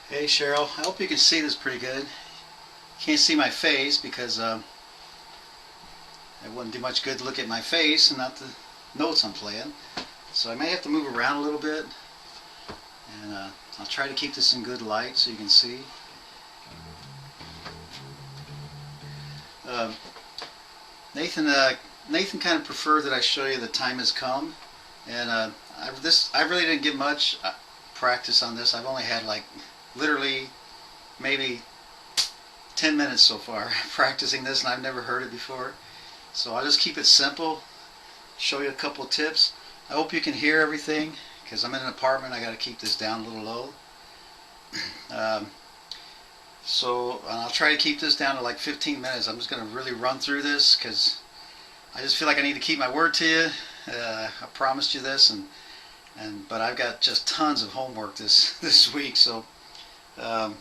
Hey Cheryl, I hope you can see this pretty good. Can't see my face because it wouldn't do much good to look at my face and not the notes I'm playing. So I may have to move around a little bit, and I'll try to keep this in good light so you can see. Uh, Nathan, Nathan kind of preferred that I show you the time has come, and I really didn't get much practice on this. I've only had like literally maybe 10 minutes so far practicing this, and I've never heard it before. So I'll just keep it simple, show you a couple of tips. I hope you can hear everything because I'm in an apartment. I got to keep this down a little low. Um, so I'll try to keep this down to like 15 minutes. I'm just going to really run through this because I just feel like I need to keep my word to you. I promised you this, but I've got just tons of homework this week. So um,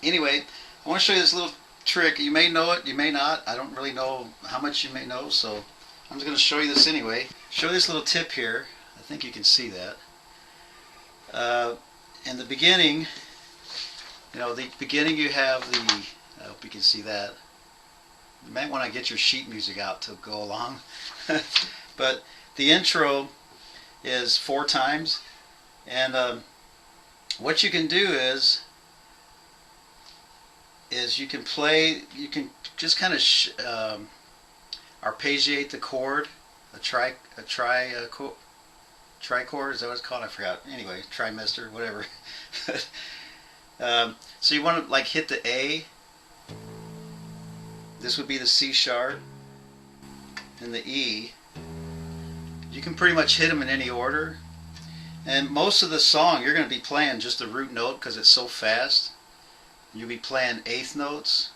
anyway, I want to show you this little trick. You may know it, you may not. I don't really know how much you may know, so I'm just going to show you this anyway. Show you this little tip here. I think you can see that. In the beginning, the beginning you have the, I hope you can see that. You might want to get your sheet music out to go along. But the intro is 4 times, and what you can do is you can just kind of arpeggiate the chord, a trichord, is that what it's called? I forgot. Anyway, trimester, whatever. So you want to like hit the A. This would be the C sharp, and the E. You can pretty much hit them in any order. And most of the song, you're going to be playing just the root note because it's so fast. You'll be playing eighth notes,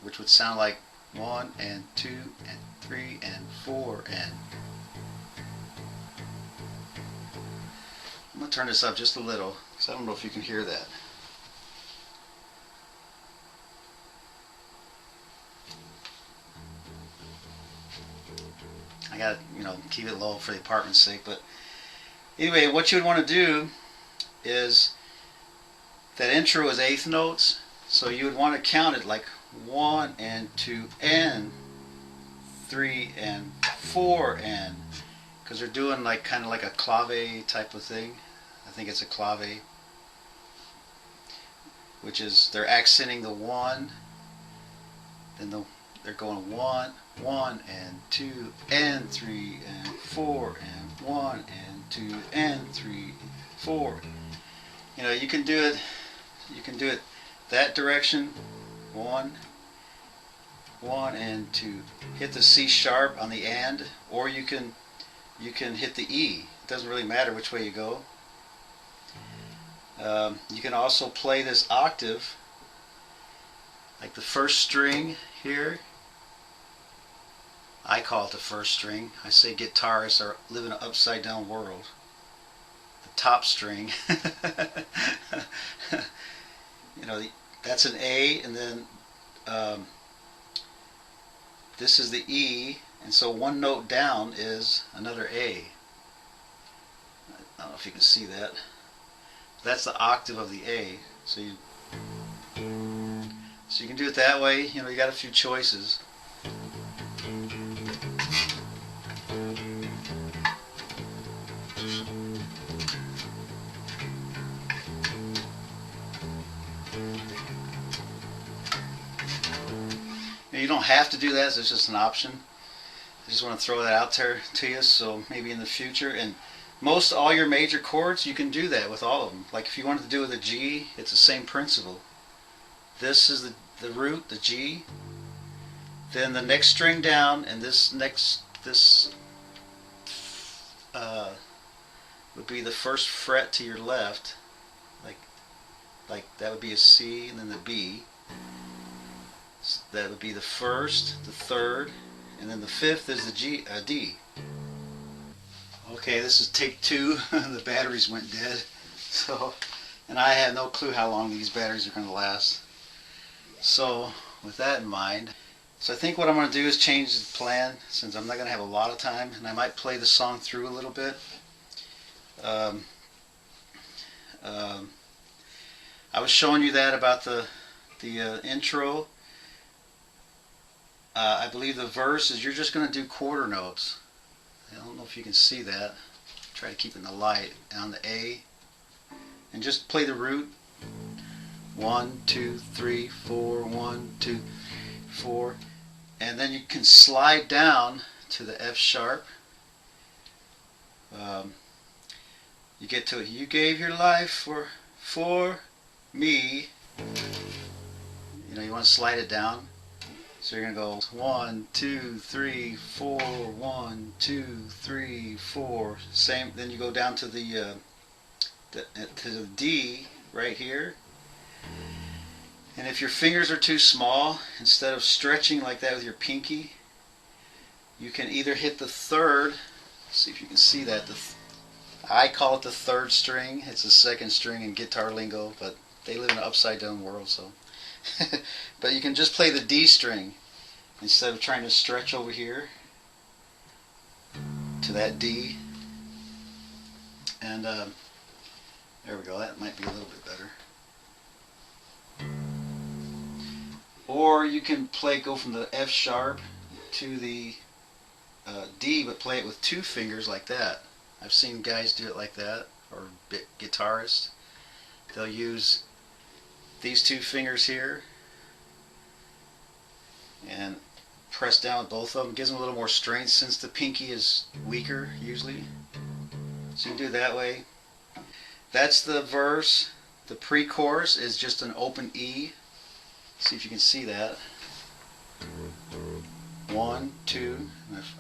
which would sound like 1 and 2 and 3 and 4 and. I'm going to turn this up just a little because I don't know if you can hear that. I got to, keep it low for the apartment's sake. But anyway, what you would want to do is that intro is eighth notes, so you would want to count it like 1 and 2 and 3 and 4 and, because they're doing like kind of like a clave type of thing. I think it's a clave, which is they're accenting the 1, then they're going 1, 1 and 2 and 3 and 4 and 1 and 2 and 3 and 4. You can do it. You can do it that direction, 1, 1 and 2. Hit the C sharp on the and, or you can hit the E. It doesn't really matter which way you go. You can also play this octave, like the first string here. I call it the first string. I say guitarists live in an upside down world. The top string. That's an A, and then this is the E, and so one note down is another A. I don't know if you can see that. That's the octave of the A. So you can do it that way. You got a few choices. You don't have to do that. It's just an option. I just want to throw that out there to you, so maybe in the future. And most all your major chords, you can do that with all of them. Like if you wanted to do with a G, it's the same principle. This is the root, the G. Then the next string down, and this would be the first fret to your left. Like that would be a C, and then the B. So that would be the first, the third, and then the fifth is the D. Okay, this is take 2. The batteries went dead. And I have no clue how long these batteries are going to last. So with that in mind, I think what I'm going to do is change the plan since I'm not going to have a lot of time, and I might play the song through a little bit. Um, um, I was showing you that about the intro. I believe the verse is you're just going to do quarter notes. I don't know if you can see that. Try to keep it in the light on the A, and just play the root. 1, 2, 3, 4, 1, 2, 4, and then you can slide down to the F sharp. You get to it. You gave your life for me. You know, you want to slide it down. So you're going to go 1, 2, 3, 4, 1, 2, 3, 4. Same. Then you go down to the D right here. And if your fingers are too small, instead of stretching like that with your pinky, you can either hit the third. See if you can see that. I call it the third string. It's the second string in guitar lingo, but they live in an upside down world, so. But you can just play the D string instead of trying to stretch over here to that D. And there we go. That might be a little bit better. Or you can go from the F sharp to the D, but play it with two fingers like that. I've seen guys do it like that, or guitarists. They'll use these two fingers here and press down with both of them. It gives them a little more strength since the pinky is weaker usually. So you can do it that way. That's the verse. The pre-chorus is just an open E. See if you can see that. 1, 2.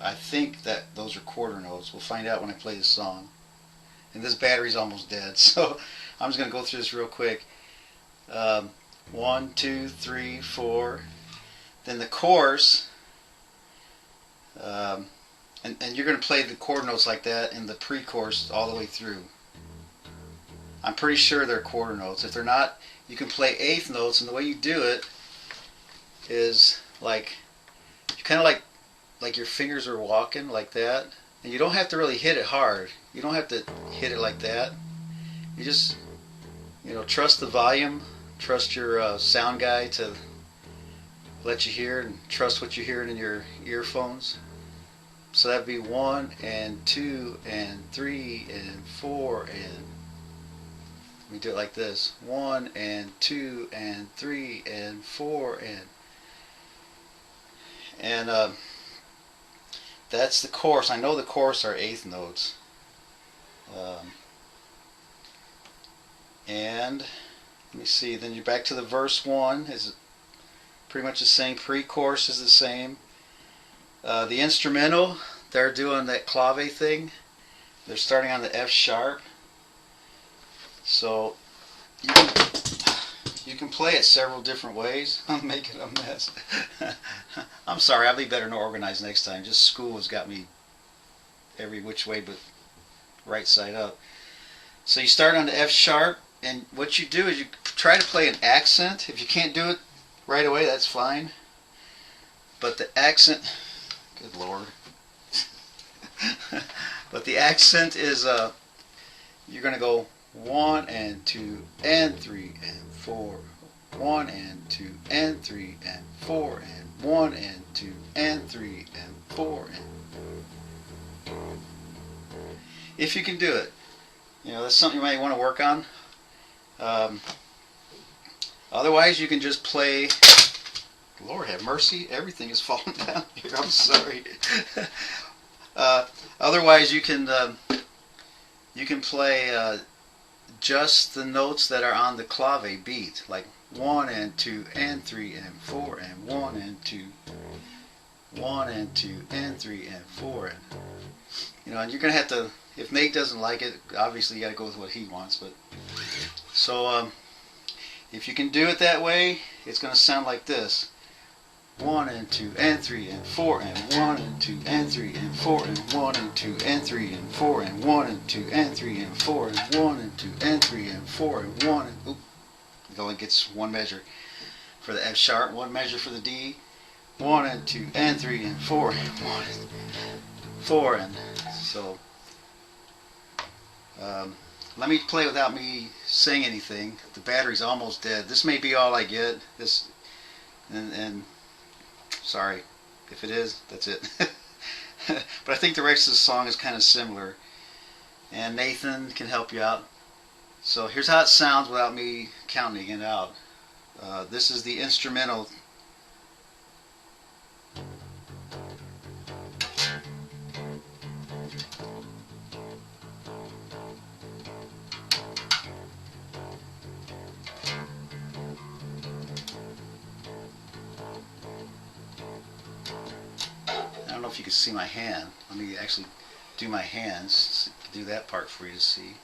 I think that those are quarter notes. We'll find out when I play this song. And this battery's almost dead, so I'm just going to go through this real quick. 1, 2, 3, 4. Then the chorus, and you're going to play the quarter notes like that in the pre-chorus all the way through. I'm pretty sure they're quarter notes. If they're not, you can play eighth notes, and the way you do it is like, you kind of like your fingers are walking like that, and you don't have to really hit it hard. You don't have to hit it like that. You just, trust the volume, trust your sound guy to let you hear, and trust what you're hearing in your earphones. So that'd be 1 and 2 and 3 and 4 and we do it like this: 1 and 2 and 3 and 4 and that's the chorus. I know the chorus are eighth notes. And let me see. Then you're back to the verse 1. Is pretty much the same. Pre-chorus is the same. The instrumental, they're doing that clave thing. They're starting on the F sharp. So you can play it several different ways. I'm making a mess. I'm sorry, I'll be better and organized next time. Just school has got me every which way but right side up. So you start on the F sharp, and what you do is you try to play an accent. If you can't do it right away, that's fine. But the accent, good Lord. But the accent is, you're going to go 1 and 2 and 3 and 4, 1 and 2 and 3 and 4 and 1 and 2 and 3 and 4 and if you can do it. That's something you might want to work on. Otherwise you can just play, Lord have mercy, everything is falling down here, I'm sorry. Otherwise you can play just the notes that are on the clave beat, like 1 and 2 and 3 and 4 and 1 and 2, 1 and 2 and 3 and 4 and and you're gonna have to, if Nate doesn't like it, obviously you got to go with what he wants. But so if you can do it that way, it's gonna sound like this: 1 and 2 and 3 and 4 and 1 and 2 and 3 and 4 and 1 and 2 and 3 and 4 and 1 and 2 and 3 and 4 and 1 and 2 and 3 and 4 and 1 and oop, it only gets one measure for the F sharp, one measure for the D. 1 and 2 and 3 and 4 and 1 and 4 and so let me play without me saying anything. The battery's almost dead. This may be all I get. This and sorry if it is. That's it. But I think the rest of the song is kind of similar, and Nathan can help you out. So here's how it sounds without me counting it out. This is the instrumental. I don't know if you can see my hand. Let me actually do my hands, do that part for you to see.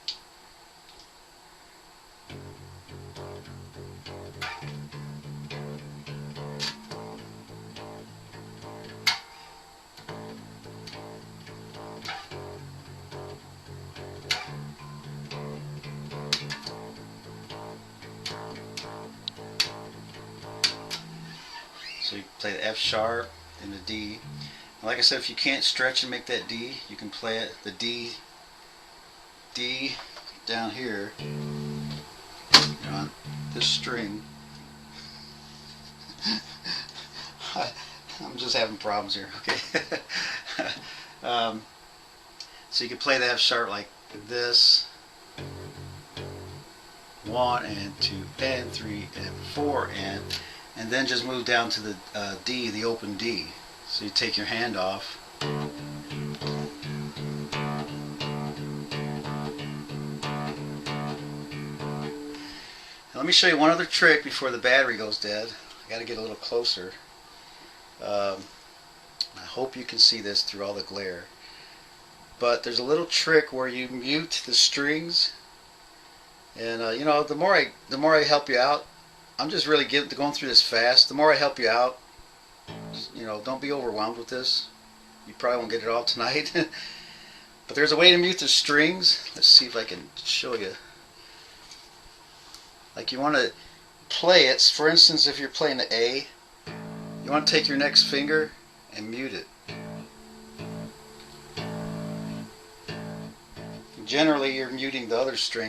So you play the F sharp and the D. Like I said, if you can't stretch and make that D, you can play it, the D down here, on this string. I'm just having problems here, okay. So you can play the F sharp like this. 1 and 2 and 3 and 4 and then just move down to the D, the open D. So you take your hand off. Now let me show you one other trick before the battery goes dead. I got to get a little closer. I hope you can see this through all the glare. But there's a little trick where you mute the strings, and you know, the more I help you out, I'm just really going through this fast. The more I help you out, you know, don't be overwhelmed with this. You probably won't get it all tonight. But there's a way to mute the strings. Let's see if I can show you. Like, you want to play it. For instance, if you're playing the A, you want to take your next finger and mute it. Generally, you're muting the other string.